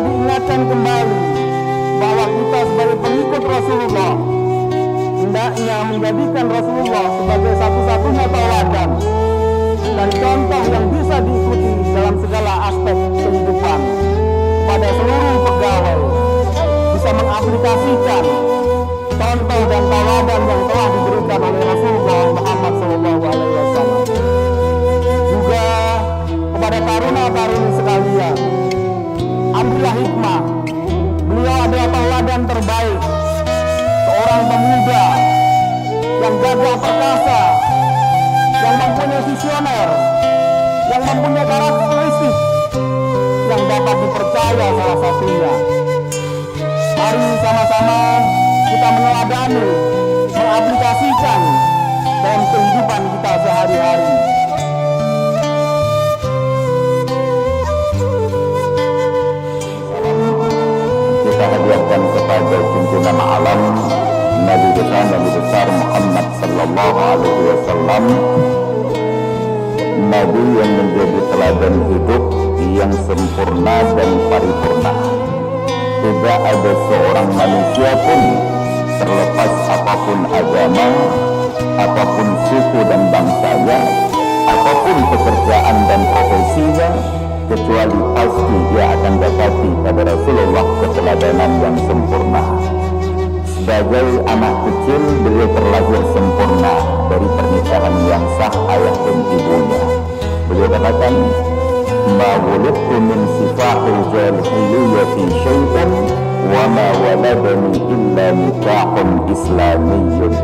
diingatkan kembali bahwa kita sebagai pengikut Rasulullah hendaknya menjadikan Rasulullah sebagai satu-satunya tauladan dan contoh yang bisa diikuti dalam segala aspek kehidupan. Pada seluruh pegawai bisa mengaplikasikan contoh dan tauladan yang telah diberikan oleh Rasulullah Muhammad SAW. Juga kepada taruna-taruni sekalian, ambillah hikmah. Beliau adalah tauladan terbaik, seorang pemuda yang gagah perkasa, yang mempunyai visioner, yang mempunyai karakteristik yang dapat dipercaya salah satunya. Mari sama-sama kita meneladani, mengaplikasikan dalam kehidupan kita sehari-hari. Kita hadiahkan kepada junjungan alam Nabi besar Muhammad sallallahu alaihi wasallam, Nabi yang menjadi teladan hidup yang sempurna dan paripurna. Tidak ada seorang manusia pun, terlepas apapun agama, apapun suku dan bangsanya, apapun pekerjaan dan profesinya, kecuali pasti dia akan dapati pada Rasulullah keteladanan yang sempurna. Sebagai anak kecil, beliau terlahir sempurna dari pernikahan yang sah ayah dan ibunya. Beliau katakan, "Ma wulidtu min sifahil jahiliyyati syai'an wa ma waladani illa nikahun islamiyyun."